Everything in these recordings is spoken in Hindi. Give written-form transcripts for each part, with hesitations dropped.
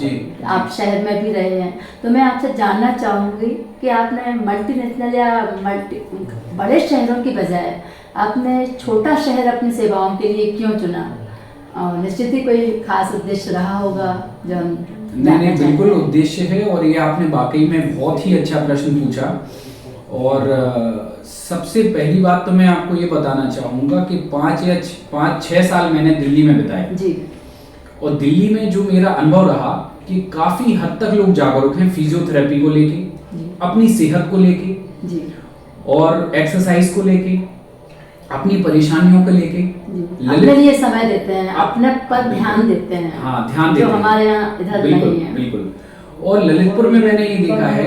जी। आप शहर में भी रहे हैं, तो मैं आपसे जानना चाहूँगी कि आपने मल्टीनेशनल या बड़े शहरों की बजाय आपने छोटा शहर अपनी सेवाओं के लिए क्यों चुना? और निश्चित ही कोई खास उद्देश्य रहा होगा जो हम नहीं, बिल्कुल उद्देश्य है, और ये आपने वाकई में बहुत ही अच्छा प्रश्न पूछा। और सबसे पहली बात तो मैं आपको ये बताना चाहूँगा कि 5-6 साल मैंने दिल्ली में बिताए जी। और दिल्ली में जो मेरा अनुभव रहा कि काफ़ी हद तक लोग जागरूक हैं फिजियोथेरेपी को लेके, अपनी सेहत को लेके जी। और एक्सरसाइज को लेके, अपनी परेशानियों को लेके अपने लिए समय देते हैं, अपने पर ध्यान देते हैं। हाँ, ध्यान देते जो हैं, हमारे यहाँ इधर नहीं है। बिल्कुल। और ललितपुर में मैंने ये देखा है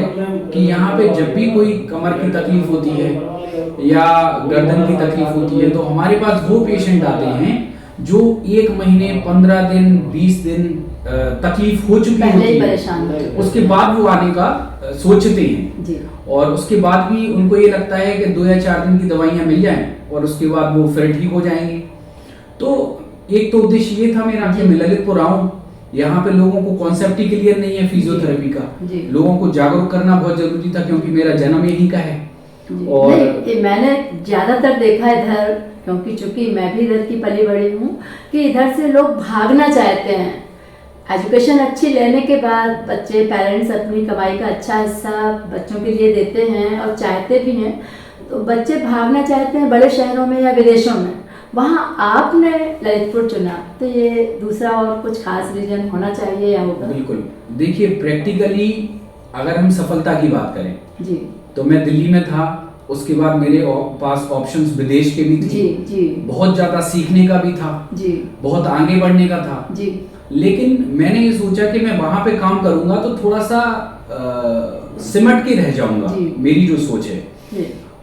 कि यहाँ पे जब भी कोई कमर की तकलीफ होती है या गर्दन की तकलीफ होती है तो हमारे पास वो पेशेंट आते हैं जो 1 महीने 15 दिन 20 दिन तकलीफ हो चुकी होती है, परेशान उसके बाद वो आने का सोचते हैं जी। और उसके बाद भी उनको ये लगता है कि 2 या 4 दिन की दवाइयाँ मिल जाएं और उसके बाद वो फिर ठीक हो जाएंगे। तो एक तो उद्देश्य ये था मेरा कि मैं ललितपुर आऊँ, यहाँ पे लोगों को कॉन्सेप्ट ही क्लियर नहीं है फिजियोथेरेपी का, लोगों को जागरूक करना बहुत जरूरी था क्योंकि मेरा जन्म यहीं का है। और नहीं, मैंने ज्यादातर देखा है इधर, क्योंकि चूंकि मैं भी इधर की पली बड़ी हूँ, कि इधर से लोग भागना चाहते हैं। एजुकेशन अच्छी लेने के बाद बच्चे, पेरेंट्स अपनी कमाई का अच्छा हिस्सा बच्चों के लिए देते हैं और चाहते भी हैं, तो बच्चे भागना चाहते हैं बड़े शहरों में या विदेशों में। वहाँ आपने ललितपुर चुना, तो ये दूसरा और कुछ खास रीजन होना चाहिए या होगा? बिल्कुल, देखिए प्रैक्टिकली अगर हम सफलता की बात करें जी, तो मैं दिल्ली में था, उसके बाद मेरे पास ऑप्शंस विदेश के भी थे। जी, जी। बहुत ज़्यादा सीखने का भी था जी, बहुत आगे बढ़ने का था जी। लेकिन मैंने ये सोचा कि मैं वहाँ पे काम करूँगा तो थोड़ा सा सिमट के रह जाऊँगा, मेरी जो सोच है।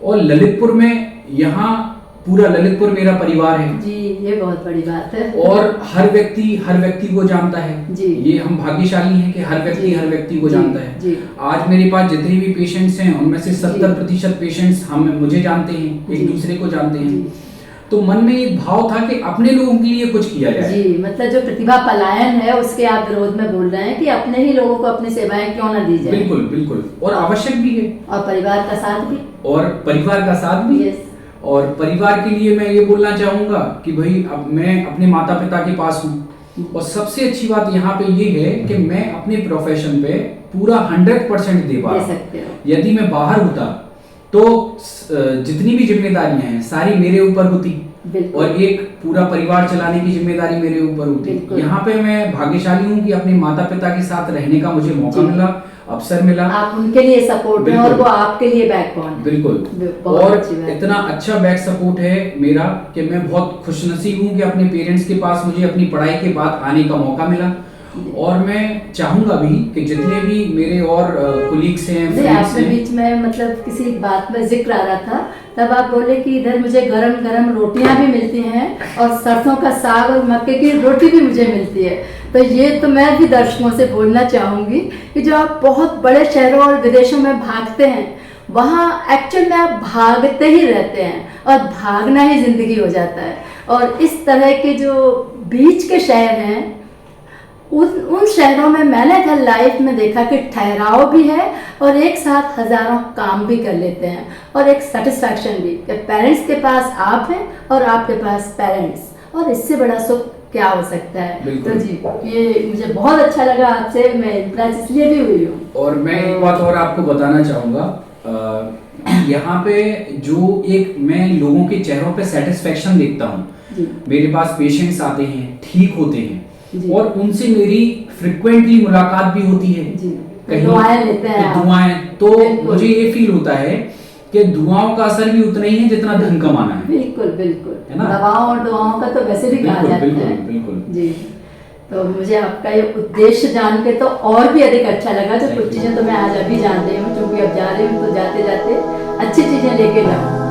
और ललितपुर में, यहाँ पूरा ललितपुर मेरा परिवार है जी, ये बहुत बड़ी बात है। और हर व्यक्ति को जानता है जी। ये हम भाग्यशाली हैं कि हर व्यक्ति को जानता है। जी। आज मेरे पास जितने भी पेशेंट्स हैं उनमें से 70% पेशेंट्स मुझे जानते हैं, एक दूसरे को जानते हैं। तो मन में एक भाव था कि अपने लोगों के लिए कुछ किया जाए। जी, मतलब जो प्रतिभा पलायन है उसके आप विरोध में बोल रहे हैं कि अपने ही लोगों को अपनी सेवाएं क्यों ना दी जाए। बिल्कुल बिल्कुल, और आवश्यक भी है, और परिवार का साथ भी। यस। और परिवार के लिए मैं ये बोलना चाहूँगा कि भाई अब मैं अपने माता पिता के पास हूँ और सबसे अच्छी बात यहाँ पे ये है कि मैं अपने प्रोफेशन पे पूरा 100% दे पा रहा हूँ। यदि मैं बाहर होता तो जितनी भी जिम्मेदारियां हैं सारी मेरे ऊपर होती और एक पूरा परिवार चलाने की जिम्मेदारी मेरे ऊपर होती। यहाँ पे मैं भाग्यशाली हूँ कि अपने माता पिता के साथ रहने का मुझे मौका मिला, अवसर मिला। आप उनके लिए सपोर्ट है और वो आपके लिए बैकबोन है। बिल्कुल, और इतना अच्छा बैक सपोर्ट है मेरा कि मैं बहुत खुशनसीब हूँ कि अपने पेरेंट्स के पास मुझे अपनी पढ़ाई के बाद आने का मौका मिला। और मैं चाहूंगा भी कि जितने भी मेरे और कोलीग्स हैं, आपके बीच में मतलब किसी बात में जिक्र आ रहा था, तब आप बोले कि इधर मुझे गरम गरम रोटियां भी मिलती हैं और सरसों का साग और मक्के की रोटी भी मुझे मिलती है। तो ये तो मैं भी दर्शकों से बोलना चाहूँगी कि जो आप बहुत बड़े शहरों और विदेशों में भागते हैं, वहाँ एक्चुअल में आप भागते ही रहते हैं और भागना ही जिंदगी हो जाता है। और इस तरह के जो बीच के शहर हैं, उन शहरों में मैंने घर लाइफ में देखा कि ठहराव भी है और एक साथ हजारों काम भी कर लेते हैं और एक सेटिस्फैक्शन भी कि पेरेंट्स के पास आप हैं और आपके पास पेरेंट्स, और इससे बड़ा सुख क्या हो सकता है। तो जी, ये मुझे बहुत अच्छा लगा आपसे, मैं इम्प्रेस इसलिए भी हुई हूँ। और मैं एक बात और आपको बताना चाहूँगा, यहाँ पे जो एक मैं लोगों के चेहरों पे सेटिस्फैक्शन देखता हूँ, मेरे पास पेशेंट्स आते हैं, ठीक होते हैं और उनसे मेरी फ्रिक्वेंटली मुलाकात भी होती है, दुआएं लेते हैं, तो मुझे ये फील होता है कि दुआओं का असर भी उतना ही है जितना धन कमाना है। बिल्कुल बिल्कुल, है ना? दवाओं और दुआओं का तो वैसे भी कहा जाता है। बिल्कुल जी। तो मुझे आपका ये उद्देश्य जान के तो और भी अधिक अच्छा लगा। जो कुछ चीजें तो मैं आज अभी जान रही हूँ, क्योंकि अब जा रही हूँ तो जाते जाते अच्छी चीजें लेके जाऊँ।